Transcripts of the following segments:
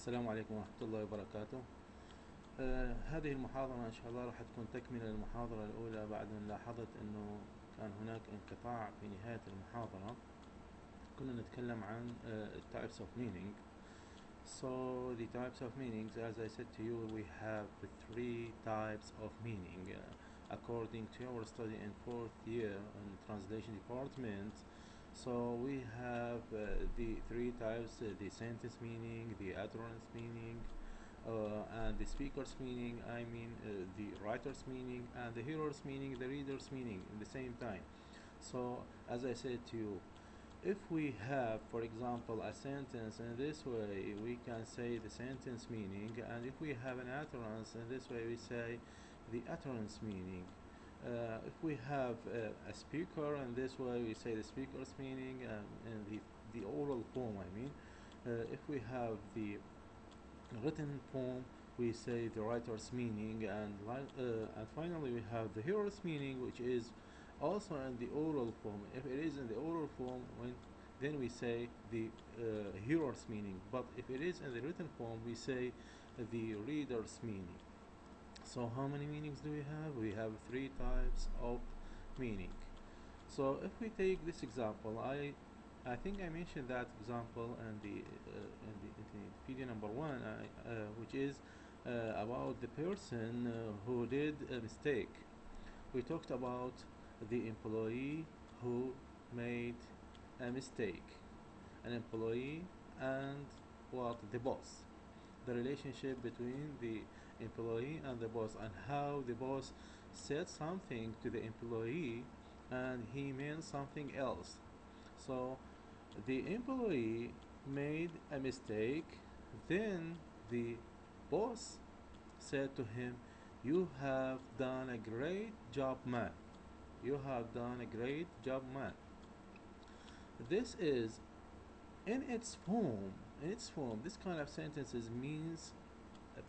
السلام عليكم ورحمة الله وبركاته. هذه المحاضرة إن شاء الله راح تكون تكملة للمحاضرة الأولى بعد أن لاحظت أنه كان هناك انقطاع في نهاية المحاضرة. كنا نتكلم عن types of meaning. So the types of meanings, as I said to you, we have the three types of meaning according to our study in fourth year in translation department. So we have the three types, the sentence meaning, the utterance meaning, and the speaker's meaning, the writer's meaning, and the hearer's meaning, the reader's meaning in the same time. So as I said to you, if we have, for example, a sentence in this way, we can say the sentence meaning, and if we have an utterance in this way, we say the utterance meaning. If we have a speaker in this way, we say the speaker's meaning, and the oral form, if we have the written form, we say the writer's meaning, and finally we have the hearer's meaning, which is also in the oral form. If it is in the oral form, then we say the hearer's meaning, but if it is in the written form, we say the reader's meaning. So how many meanings do we have? We have three types of meaning. So if we take this example, I think I mentioned that example in video number one, which is about the person who did a mistake. We talked about the employee who made a mistake, an employee and the boss, the relationship between the employee and the boss, and how the boss said something to the employee and he meant something else. So the employee made a mistake, then the boss said to him, "You have done a great job, man. You have done a great job, man." This is in its form, this kind of sentences means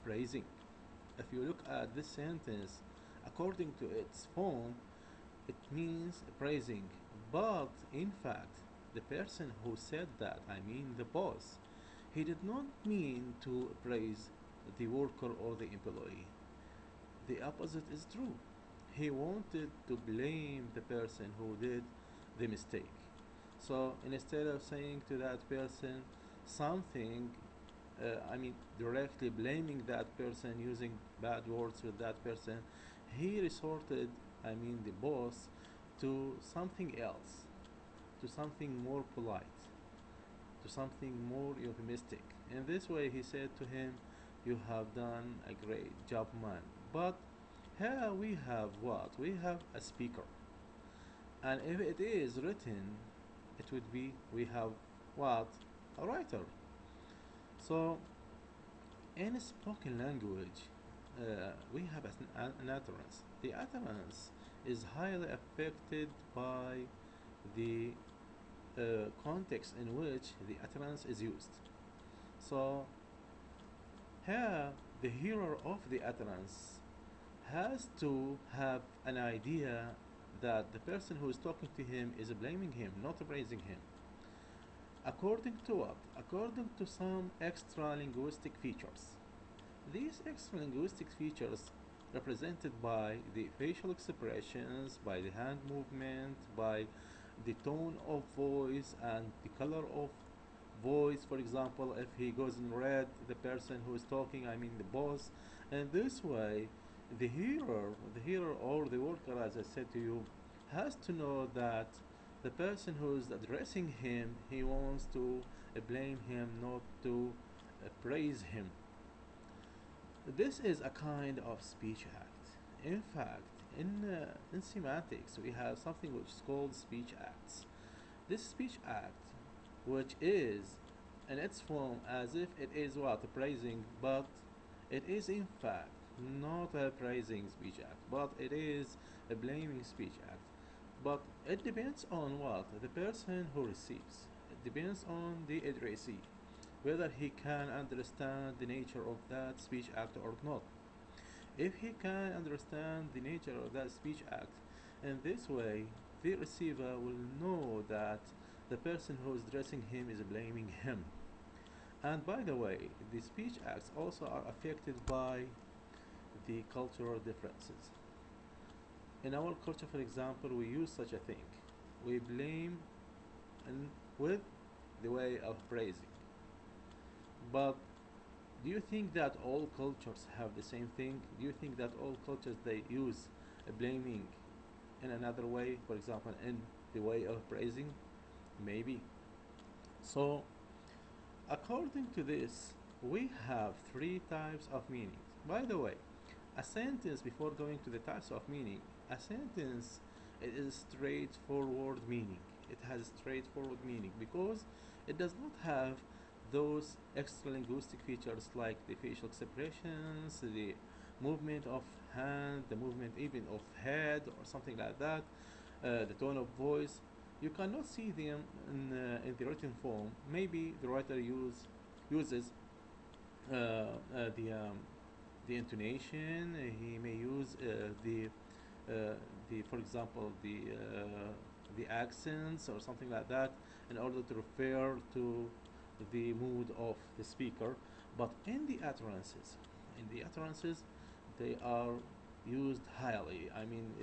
praising. If you look at this sentence according to its form, it means praising, but in fact the person who said that, the boss, he did not mean to praise the worker or the employee. The opposite is true. He wanted to blame the person who did the mistake. So instead of saying to that person something, directly blaming that person, using bad words with that person, he resorted, the boss, to something else, to something more polite, to something more euphemistic. In this way, he said to him, "You have done a great job, man." But here we have what? We have a speaker. And if it is written, it would be, we have what? A writer. So in spoken language, we have an utterance. The utterance is highly affected by the context in which the utterance is used. So here, the hearer of the utterance has to have an idea that the person who is talking to him is blaming him, not praising him. According to what? According to some extra linguistic features. These extra linguistic features represented by the facial expressions, by the hand movement, by the tone of voice and the color of voice. For example, if he goes in red, the person who is talking, the boss. And this way, the hearer or the worker, as I said to you, has to know that the person who is addressing him, he wants to blame him, not to praise him. This is a kind of speech act. In fact, in semantics, we have something which is called speech acts. This speech act, which is in its form as if it is praising, but it is in fact not a praising speech act, but it is a blaming speech act. But it depends on what? The person who receives. It depends on the addressee, whether he can understand the nature of that speech act or not. If he can understand the nature of that speech act, in this way, the receiver will know that the person who is addressing him is blaming him. And by the way, the speech acts also are affected by the cultural differences. In our culture, for example, we use such a thing. We blame and with the way of praising. But do you think that all cultures have the same thing? Do you think that all cultures they use blaming in another way, for example, in the way of praising? Maybe. So, according to this, we have three types of meanings. By the way, a sentence, before going to the types of meaning, a sentence it is straightforward meaning. It has straightforward meaning because it does not have those extra linguistic features like the facial expressions, the movement of hand, the movement even of head or something like that, the tone of voice. You cannot see them in the written form. Maybe the writer uses uh, uh, the um, the intonation. He may use the for example the accents or something like that in order to refer to the mood of the speaker. But in the utterances, they are used highly. I mean,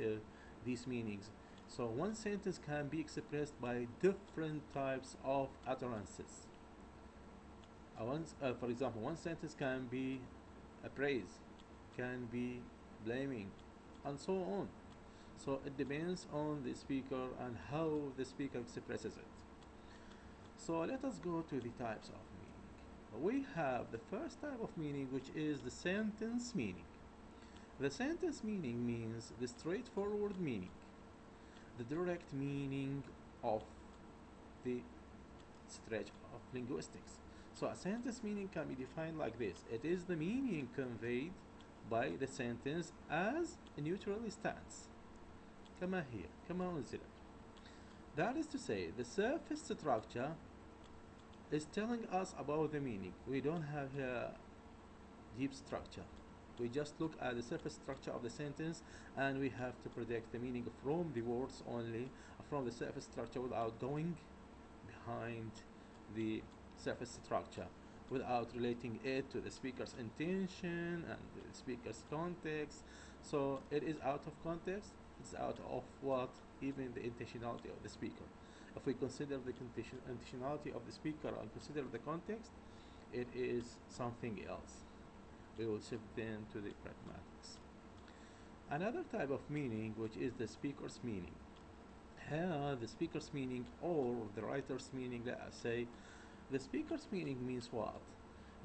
these meanings. So one sentence can be expressed by different types of utterances. For example, one sentence can be a praise, can be blaming, and so on. So it depends on the speaker and how the speaker expresses it. So let us go to the types of meaning. We have the first type of meaning, which is the sentence meaning. The sentence meaning means the straightforward meaning, the direct meaning of the stretch of linguistics. So a sentence meaning can be defined like this. It is the meaning conveyed by the sentence as neutrally stands. كما هي كما أنزلت. That is to say, the surface structure is telling us about the meaning. We don't have a deep structure. We just look at the surface structure of the sentence and we have to predict the meaning from the words only, from the surface structure without going behind the surface structure, without relating it to the speaker's intention and the speaker's context. So it is out of context, it's out of what? Even the intentionality of the speaker. If we consider the intentionality of the speaker and consider the context, it is something else. We will shift then to the pragmatics. Another type of meaning, which is the speaker's meaning. Here, the speaker's meaning or the writer's meaning, let us say, the speaker's meaning means what?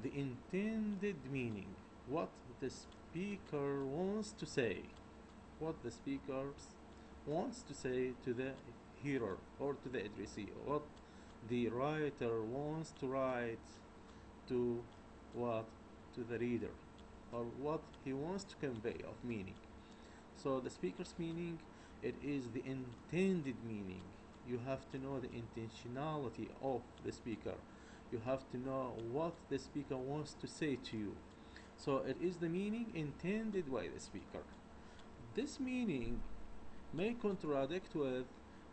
The intended meaning. What the speaker wants to say. What the speaker wants to say to the hearer or to the addressee. What the writer wants to write to what? To the reader. Or what he wants to convey of meaning. So the speaker's meaning, it is the intended meaning. You have to know the intentionality of the speaker. You have to know what the speaker wants to say to you. So it is the meaning intended by the speaker. This meaning may contradict with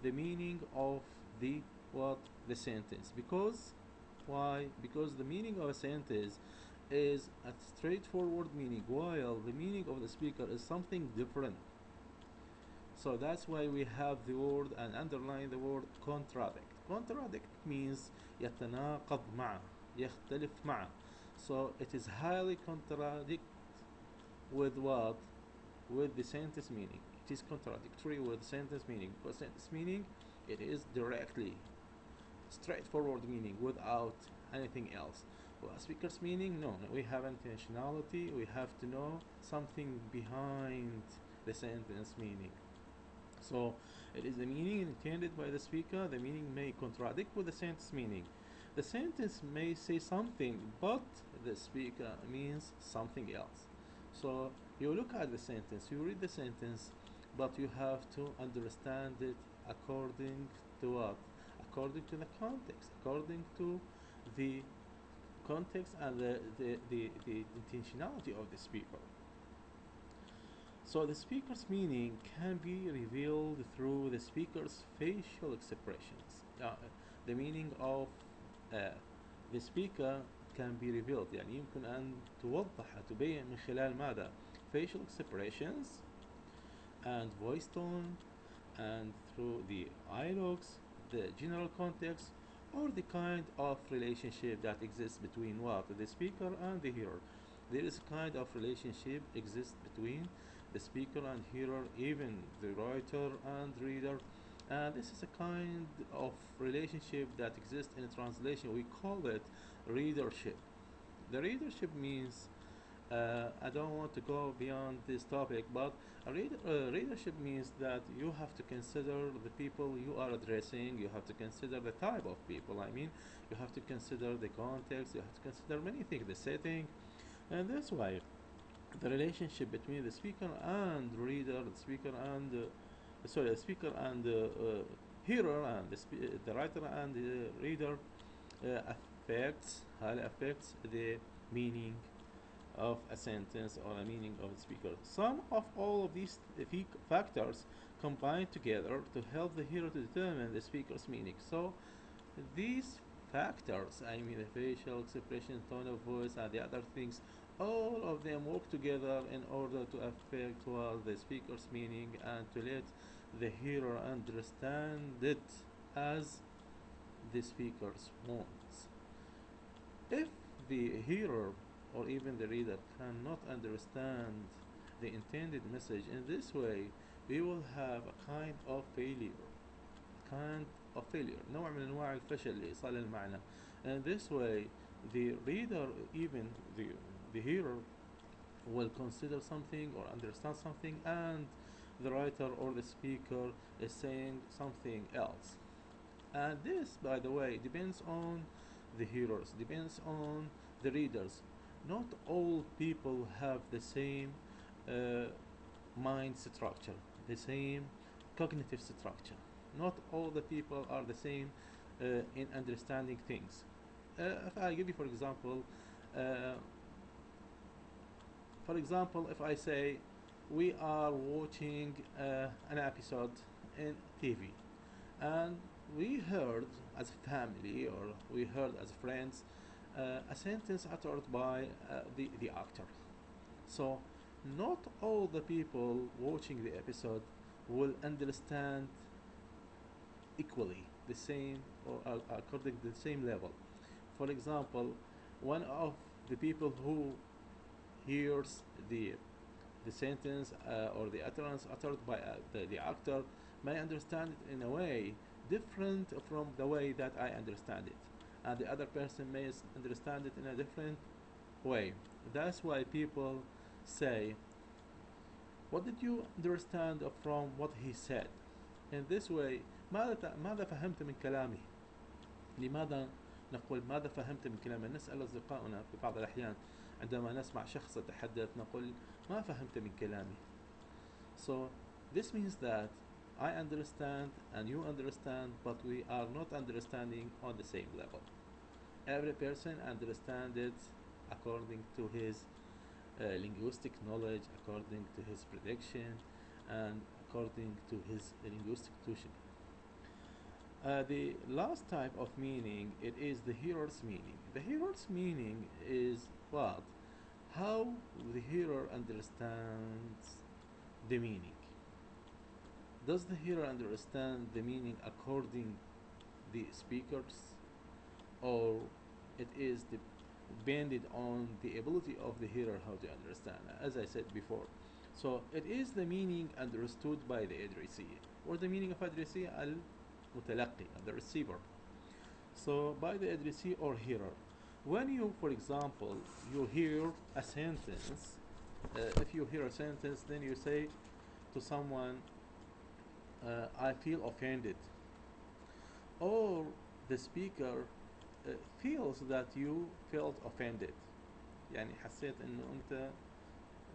the meaning of the what? The sentence. Because why? Because the meaning of a sentence is a straightforward meaning, while the meaning of the speaker is something different. So that's why we have the word and underline the word contradict. Contradict means يتناقض معه, يختلف معه. So it is highly contradict with what? With the sentence meaning. It is contradictory with sentence meaning. Because sentence meaning, it is directly straightforward meaning without anything else. Well, speaker's meaning, no, we have intentionality. We have to know something behind the sentence meaning. So it is the meaning intended by the speaker. The meaning may contradict with the sentence meaning. The sentence may say something, but the speaker means something else. So you look at the sentence, you read the sentence, but you have to understand it according to what? According to the context, according to the context and the intentionality of the speaker. So the speaker's meaning can be revealed through the speaker's facial expressions. The meaning of uh, the speaker can be revealed. يعني يمكن أن توضح تبين من خلال ماذا؟ facial expressions and voice tone and through the eye looks, the general context, or the kind of relationship that exists between what? The speaker and the hearer. There is a kind of relationship exists between the speaker and hearer, even the writer and reader. And this is a kind of relationship that exists in a translation. We call it readership. The readership means I don't want to go beyond this topic, but readership means that you have to consider the people you are addressing, you have to consider the type of people, I mean, you have to consider the context, you have to consider many things, the setting, and that's why the relationship between the speaker and reader, the speaker and the speaker and hearer, and the writer and the reader highly affects the meaning of a sentence or a meaning of a speaker. Some of all of these factors combine together to help the hearer to determine the speaker's meaning. So these factors, I mean the facial expression, tone of voice, and the other things, all of them work together in order to affect the speaker's meaning and to let the hearer understand it as the speaker's wants. If the hearer or even the reader cannot understand the intended message in this way, we will have a kind of failure. Kind of failure. نوع من أنواع الفشل لإيصال المعنى. And this way, the reader, even the hearer, will consider something or understand something, and the writer or the speaker is saying something else. And this, by the way, depends on the hearers, depends on the readers. Not all people have the same uh, mind structure, the same cognitive structure. Not all the people are the same in understanding things. If I give you, uh, for example, if I say we are watching an episode in TV, and we heard as a family or we heard as friends a sentence uttered by the actor. So, not all the people watching the episode will understand equally the same or according to the same level. For example, one of the people who hears the sentence or the utterance uttered by the actor may understand it in a way different from the way that I understand it, and the other person may understand it in a different way. That's why people say, what did you understand from what he said? In this way, ماذا فهمت من كلامه؟ لماذا نقول ماذا فهمت من كلامه؟ نسأل أصدقائنا في بعض الأحيان عندما نسمع شخص يتحدث نقول ما فهمت من كلامه. So this means that I understand and you understand, but we are not understanding on the same level. Every person understands it according to his linguistic knowledge, according to his prediction, and according to his linguistic tuition. The last type of meaning, it is the hearer's meaning. The hearer's meaning is what? How the hearer understands the meaning. Does the hearer understand the meaning according the speakers, or it is depended on the ability of the hearer how to understand, as I said before. So it is the meaning understood by the addressee, or the meaning of addressee al-mutalaqi, the receiver. So by the addressee or hearer. When you, for example, you hear a sentence, if you hear a sentence, then you say to someone, I feel offended. Or the speaker feels that you felt offended. يعني حسيت انه انت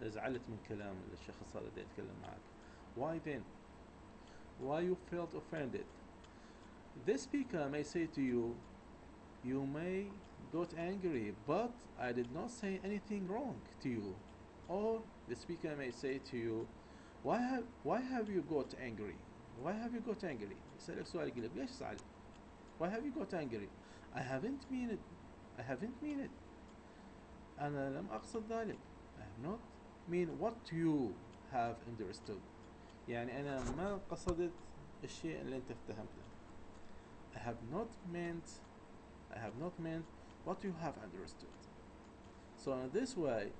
زعلت من كلام الشخص هذا اللي يتكلم معك. Why then? Why you felt offended? The speaker may say to you, you may got angry, but I did not say anything wrong to you. Or the speaker may say to you, why have you got angry? Why have you got angry? يسألك سؤال يقول لك ليش زعلت? Why have you got angry? I haven't mean it. I haven't mean it. أنا لم أقصد ذلك. I have not mean what you have understood. يعني أنا ما قصدت الشيء اللي أنت افتهمته. I have not meant I have not meant what you have understood. So in this way,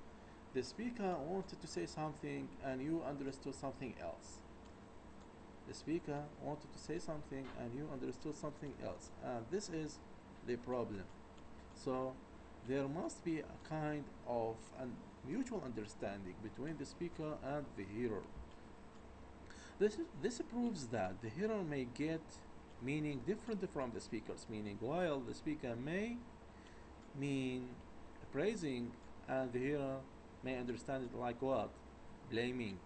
the speaker wanted to say something and you understood something else. The speaker wanted to say something and you understood something else. And this is the problem. So there must be a kind of a mutual understanding between the speaker and the hearer. This proves that the hearer may get meaning different from the speaker's meaning, while the speaker may mean praising and the hearer may understand it like what? Blaming.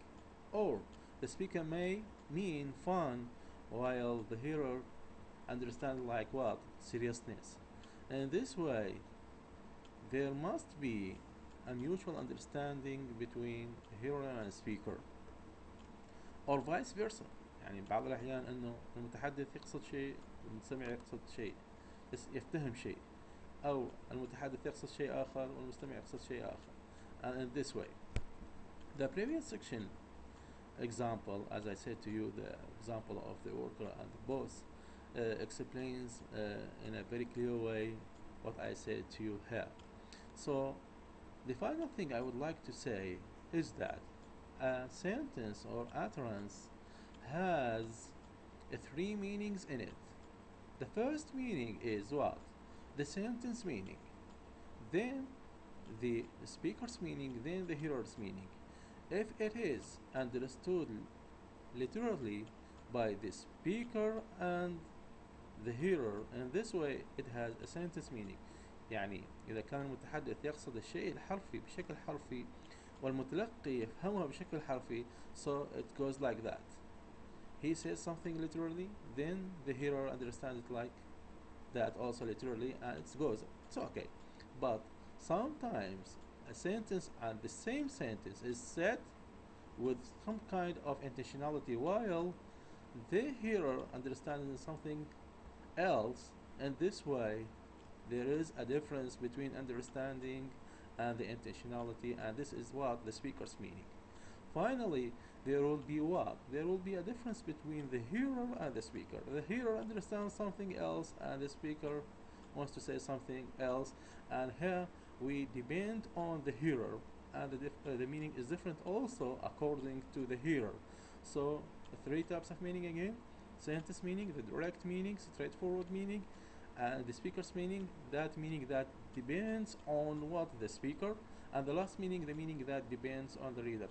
Or the speaker may mean fun while the hearer understands like what? Seriousness. In this way, there must be a mutual understanding between hearer and speaker, or vice versa. يعني بعض الأحيان أنه المتحدث يقصد شيء والمستمع يقصد شيء، يفتهم شيء، أو المتحدث يقصد شيء آخر والمستمع يقصد شيء آخر. And in this way, the previous section example, as I said to you, the example of the worker and the boss explains in a very clear way what I said to you here. So the final thing I would like to say is that a sentence or utterance has three meanings in it. The first meaning is what? The sentence meaning, then the speaker's meaning, then the hearer's meaning. If it is understood literally by the speaker and the hearer, in this way it has a sentence meaning. يعني إذا كان المتحدث يقصد الشيء الحرفي بشكل حرفي والمتلقي يفهمها بشكل حرفي, so it goes like that. He says something literally, then the hearer understands it like that also literally, and it goes, it's okay. But sometimes a sentence and the same sentence is said with some kind of intentionality while the hearer understands something else. In this way, there is a difference between understanding and the intentionality, and this is what the speaker's meaning. Finally, there will be what? There will be a difference between the hearer and the speaker. The hearer understands something else and the speaker wants to say something else, and here we depend on the hearer, and the meaning is different also according to the hearer. So three types of meaning again: sentence meaning, the direct meaning, straightforward meaning, and the speaker's meaning, that meaning that depends on what? The speaker, and the last meaning, the meaning that depends on the reader.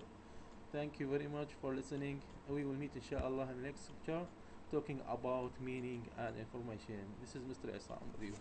Thank you very much for listening. We will meet inshallah in the next lecture talking about meaning and information. This is Mr. Essam with you.